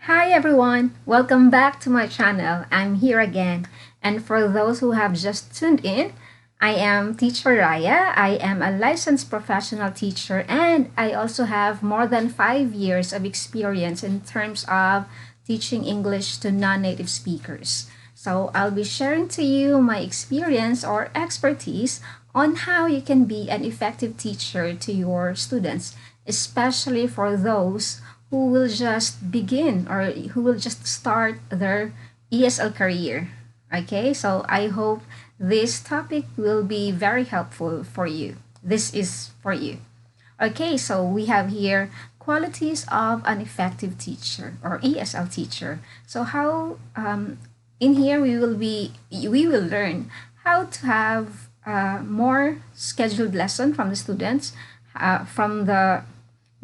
Hi everyone, welcome back to my channel. I'm here again. And for those who have just tuned in, I am Teacher Raya. I am a licensed professional teacher and I also have more than 5 years of experience in terms of teaching English to non-native speakers. So I'll be sharing to you my experience or expertise on how you can be an effective teacher to your students, especially for those who will just begin or who will just start their ESL career. Okay, so I hope this topic will be very helpful for you. This is for you. Okay, so we have here qualities of an effective teacher or ESL teacher. So how in here we will learn how to have more scheduled lesson from the students, from the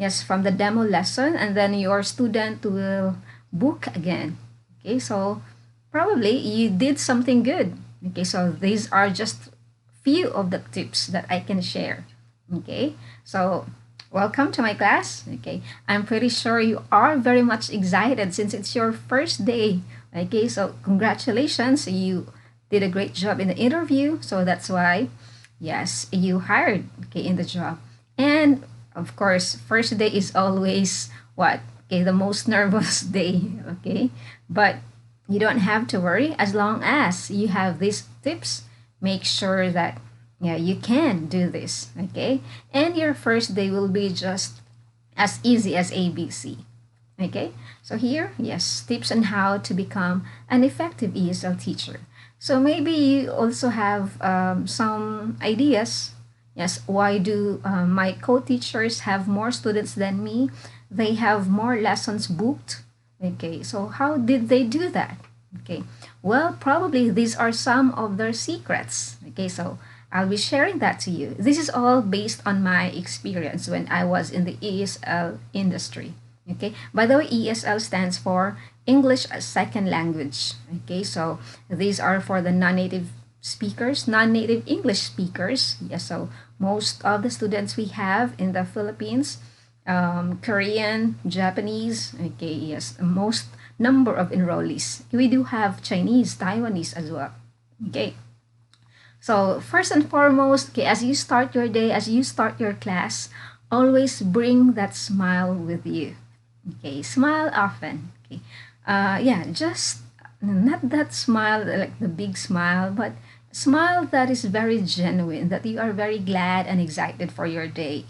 yes, from the demo lesson, and then your student will book again. Okay, so probably you did something good. Okay, so these are just few of the tips that I can share. Okay, so welcome to my class. Okay, I'm pretty sure you are very much excited since it's your first day. Okay, so congratulations, you did a great job in the interview. So that's why, yes, you hired okay in the job. And of course, first day is always what? Okay, the most nervous day. Okay, but you don't have to worry as long as you have these tips. Make sure that yeah you can do this. Okay, and your first day will be just as easy as ABC. Okay, so here, yes, tips on how to become an effective ESL teacher. So maybe you also have some ideas. Yes, why do my co-teachers have more students than me? They have more lessons booked. Okay, so how did they do that? Okay, well, probably these are some of their secrets. Okay, so I'll be sharing that to you. This is all based on my experience when I was in the ESL industry. Okay, by the way, ESL stands for English as Second Language. Okay, so these are for the non-native speakers, non-native English speakers. Yes, so most of the students we have in the Philippines, Korean, Japanese. Okay, yes, most number of enrollees. We do have Chinese, Taiwanese as well. Okay, so first and foremost, okay, as you start your day, as you start your class, always bring that smile with you. Okay, smile often. Okay, yeah, just not that smile like the big smile, but smile that is very genuine, that you are very glad and excited for your day.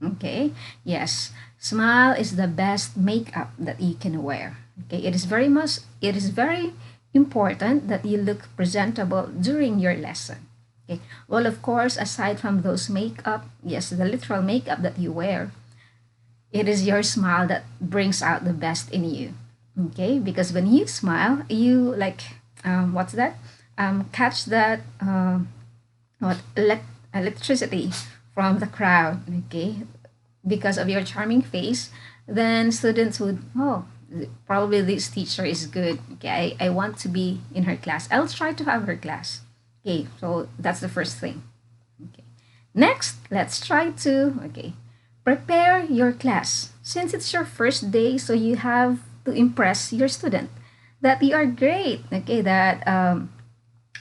Okay, yes, smile is the best makeup that you can wear. Okay, it is very important that you look presentable during your lesson. Okay, well, of course, aside from those makeup, yes, the literal makeup that you wear, it is your smile that brings out the best in you. Okay, because when you smile, you like what's that? Catch that electricity from the crowd. Okay, because of your charming face, then students would probably this teacher is good. Okay, I want to be in her class. I'll try to have her class. Okay, so that's the first thing. Okay. Next, let's try to prepare your class. Since it's your first day, so you have to impress your student that you are great. Okay, that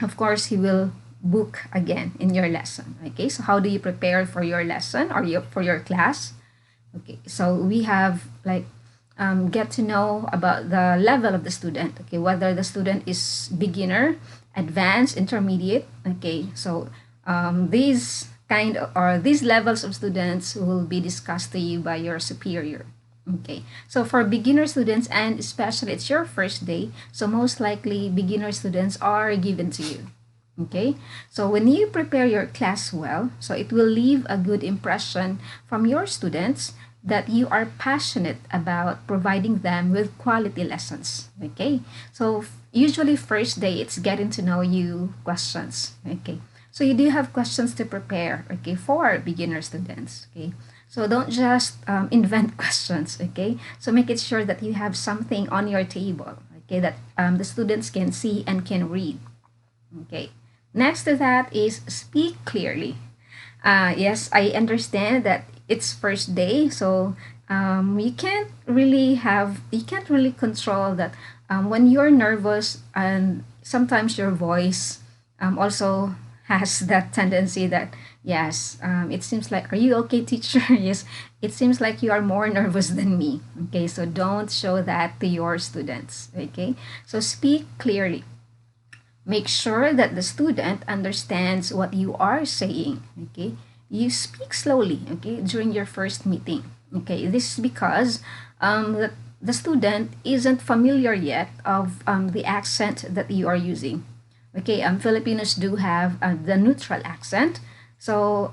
of course he will book again in your lesson. Okay, so how do you prepare for your lesson or for your class? Okay, so we have like get to know about the level of the student. Okay, whether the student is beginner, advanced, intermediate. Okay, so these kind of, or these levels of students will be discussed to you by your superior. Okay, so for beginner students, and especially it's your first day, so most likely beginner students are given to you. Okay, so when you prepare your class well, so it will leave a good impression from your students that you are passionate about providing them with quality lessons. Okay, so usually first day it's getting to know you questions. Okay, so you do have questions to prepare. Okay, for beginner students. Okay, so don't just invent questions. Okay, so make it sure that you have something on your table. Okay, that the students can see and can read. Okay. Next to that is speak clearly. Yes, I understand that it's first day, so you can't really control that when you're nervous, and sometimes your voice also has that tendency that yes, it seems like, are you okay, teacher? Yes, it seems like you are more nervous than me. Okay, so don't show that to your students. Okay, so speak clearly. Make sure that the student understands what you are saying. Okay, you speak slowly. Okay, during your first meeting. Okay, this is because the student isn't familiar yet of the accent that you are using. Okay, Filipinos do have the neutral accent. So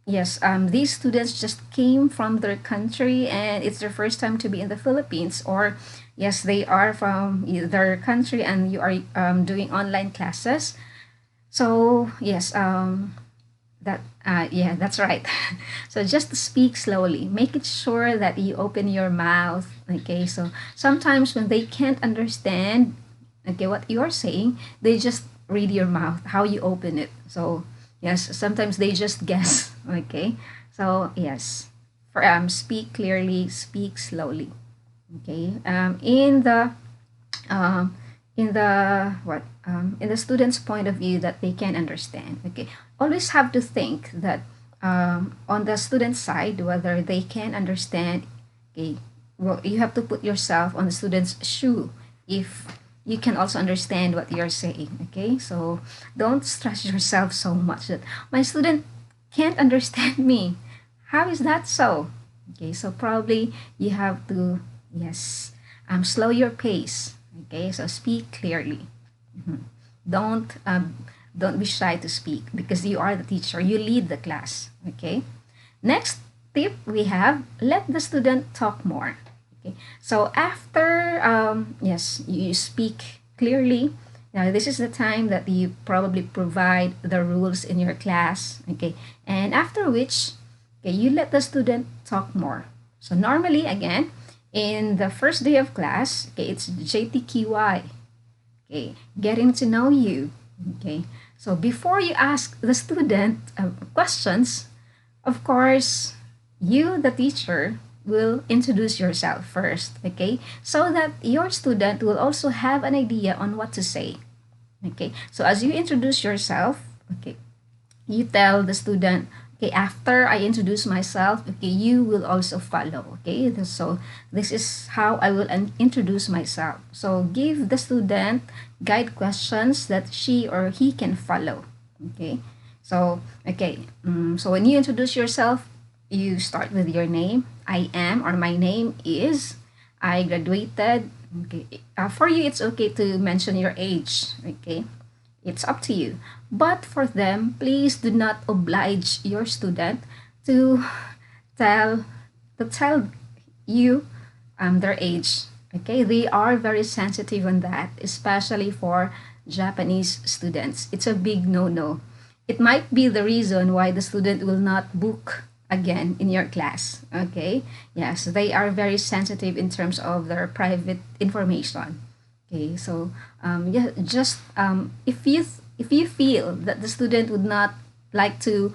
yes, these students just came from their country and it's their first time to be in the Philippines, or yes, they are from their country and you are doing online classes. So yes, yeah, that's right. So just speak slowly. Make it sure that you open your mouth. Okay, so sometimes when they can't understand, okay, what you're saying, they just read your mouth, how you open it. So yes, sometimes they just guess. Okay, so yes, for speak clearly, speak slowly. Okay, um, in the what in the student's point of view that they can understand. Okay, always have to think that on the student side whether they can understand. Okay, well, you have to put yourself on the student's shoe if you can also understand what you're saying. Okay, so don't stress yourself so much that my student can't understand me. How is that so? Okay, so probably you have to, yes, slow your pace. Okay, so speak clearly. Mhm. Don't don't be shy to speak because you are the teacher. You lead the class. Okay. Next tip we have, let the student talk more. Okay. So after yes, you speak clearly. Now this is the time that you probably provide the rules in your class. Okay. And after which, okay, you let the student talk more. So normally again, in the first day of class, okay, it's JTQI. Okay, getting to know you. Okay, so before you ask the student questions, of course, you, the teacher, will introduce yourself first. Okay, so that your student will also have an idea on what to say. Okay, so as you introduce yourself, okay, you tell the student, okay, after I introduce myself, okay, you will also follow. Okay, so this is how I will introduce myself. So give the student guide questions that she or he can follow. Okay, so okay, so when you introduce yourself, you start with your name. I am, or my name is, I graduated. Okay, for you it's okay to mention your age. Okay, it's up to you. But for them, please do not oblige your student to tell tell you their age. Okay, they are very sensitive on that, especially for Japanese students. It's a big no-no. It might be the reason why the student will not book again in your class. Okay, yes, they are very sensitive in terms of their private information. Okay, so yeah, just if you feel that the student would not like to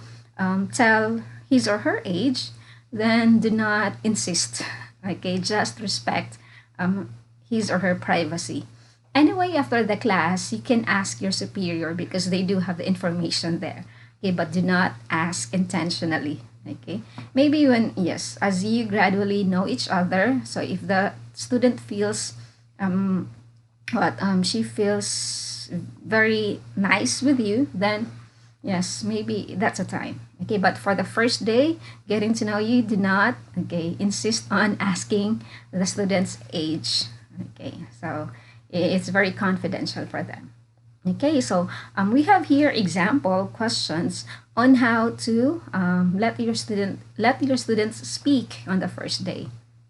tell his or her age, then do not insist. Okay, just respect his or her privacy. Anyway, after the class, you can ask your superior because they do have the information there. Okay, but do not ask intentionally. Okay, maybe when, yes, as you gradually know each other. So if the student feels um, she feels very nice with you, then yes, maybe that's a time. Okay, but for the first day, getting to know you, do not, okay, insist on asking the student's age. Okay, so it's very confidential for them. Okay, so we have here example questions on how to let your students speak on the first day.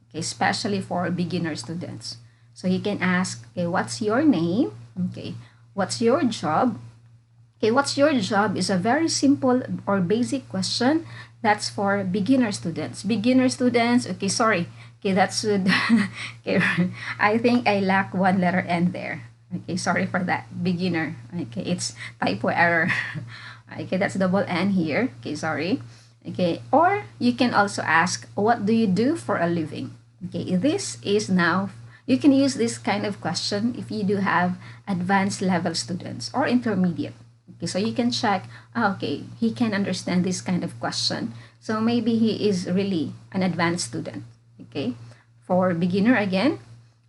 Okay, especially for beginner students. So you can ask, okay, what's your name? Okay, what's your job? Okay, what's your job is a very simple or basic question. That's for beginner students. Beginner students, okay, sorry. Okay, that should, okay, I think I lack one letter N there. Okay, sorry for that. Beginner. Okay, it's typo error. Okay, that's double N here. Okay, sorry. Okay, or you can also ask, what do you do for a living? Okay, this is now, you can use this kind of question if you do have advanced level students or intermediate. Okay, so you can check, okay, he can understand this kind of question. So maybe he is really an advanced student. Okay, for beginner again,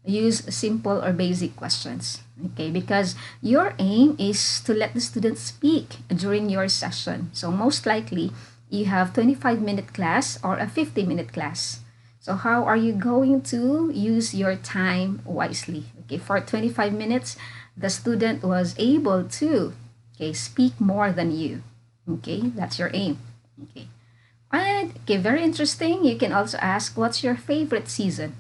use simple or basic questions. Okay, because your aim is to let the student speak during your session. So most likely you have 25-minute class or a 50-minute class. So how are you going to use your time wisely? Okay, for 25 minutes, the student was able to, okay, speak more than you. Okay, that's your aim. Okay. And okay, very interesting. You can also ask, what's your favorite season?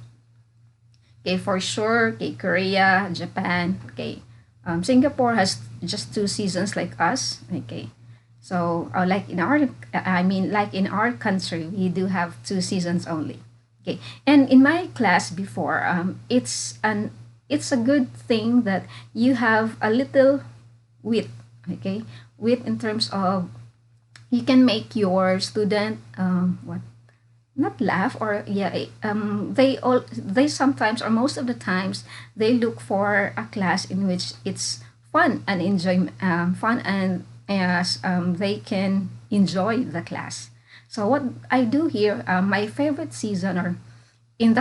Okay, for sure, okay, Korea, Japan, okay. Singapore has just 2 seasons like us. Okay, so like in our, I mean, like in our country, we do have 2 seasons only. Okay, and in my class before, it's a good thing that you have a little wit. Okay, wit in terms of you can make your student what, not laugh, or yeah, they sometimes, or most of the times, they look for a class in which it's fun and enjoy, fun, and as they can enjoy the class. So what I do here, my favorite season, or in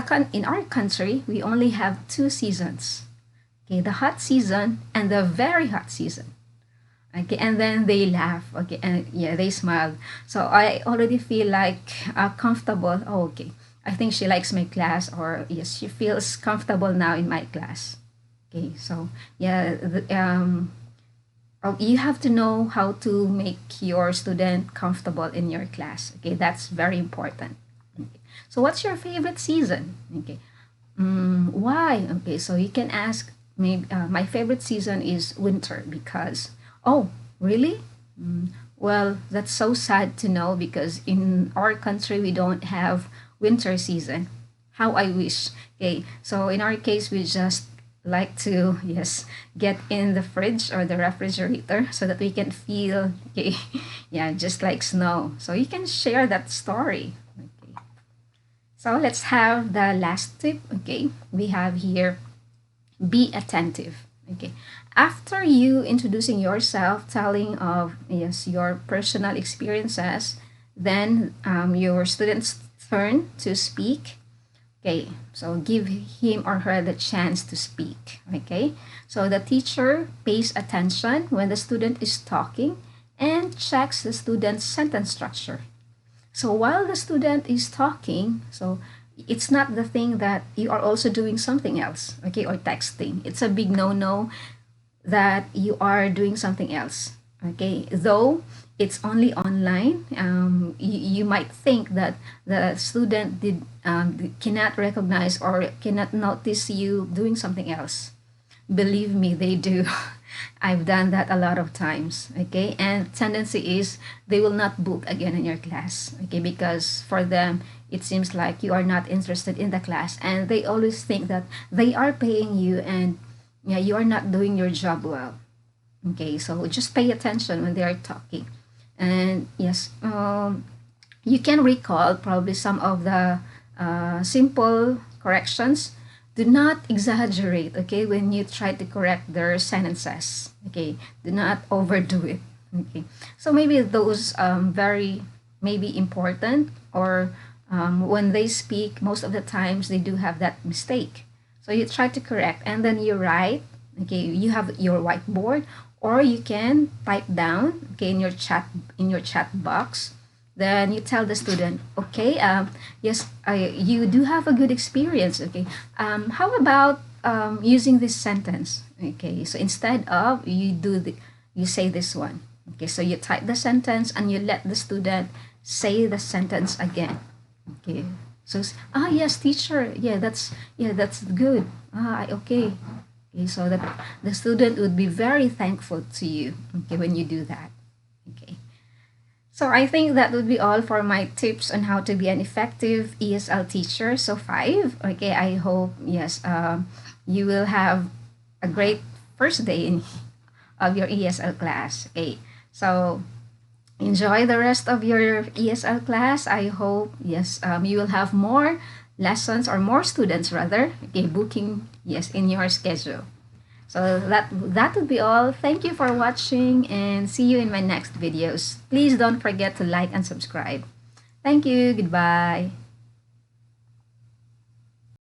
our country we only have 2 seasons. Okay, the hot season and the very hot season. Okay, and then they laugh. Okay, and yeah, they smile. So I already feel like comfortable. Oh, okay. I think she likes my class, or yes, she feels comfortable now in my class. Okay, so yeah, you have to know how to make your student comfortable in your class. Okay, that's very important. Okay. So what's your favorite season? Okay, why? Okay, so you can ask, maybe my favorite season is winter because, oh, really? Well, that's so sad to know because in our country we don't have winter season. How I wish. Okay, so in our case, we just like to, yes, get in the fridge or the refrigerator so that we can feel, okay, yeah, just like snow. So you can share that story. Okay. So let's have the last tip. Okay, we have here, be attentive. Okay, after you introducing yourself, telling of, yes, your personal experiences, then your students turn to speak. Okay, so give him or her the chance to speak. Okay, so the teacher pays attention when the student is talking and checks the student's sentence structure. So while the student is talking, so it's not the thing that you are also doing something else, okay, or texting. It's a big no-no that you are doing something else, okay. Though it's only online, you might think that the student cannot recognize or cannot notice you doing something else. Believe me, they do. I've done that a lot of times. Okay, and tendency is they will not book again in your class. Okay, because for them it seems like you are not interested in the class, and they always think that they are paying you and yeah, you are not doing your job well. Okay, so just pay attention when they are talking, and yes, you can recall probably some of the simple corrections. Do not exaggerate, okay, when you try to correct their sentences. Okay, do not overdo it. Okay, so maybe those very maybe important, or when they speak, most of the times they do have that mistake. So you try to correct, and then you write. Okay, you have your whiteboard, or you can type down. Okay, in your chat box, then you tell the student, okay, yes, you do have a good experience. Okay, how about using this sentence? Okay, so instead of you say this one. Okay, so you type the sentence and you let the student say the sentence again. Okay, so yes, teacher, yeah, that's good. Okay. Okay, so that the student would be very thankful to you. Okay, when you do that. Okay. So I think that would be all for my tips on how to be an effective ESL teacher. So 5. Okay, I hope, yes, you will have a great first day of your ESL class. Okay, so Enjoy the rest of your ESL class. I hope, yes, you will have more lessons or more students rather, okay, booking, yes, in your schedule. So that would be all. Thank you for watching and see you in my next videos. Please don't forget to like and subscribe. Thank you. Goodbye.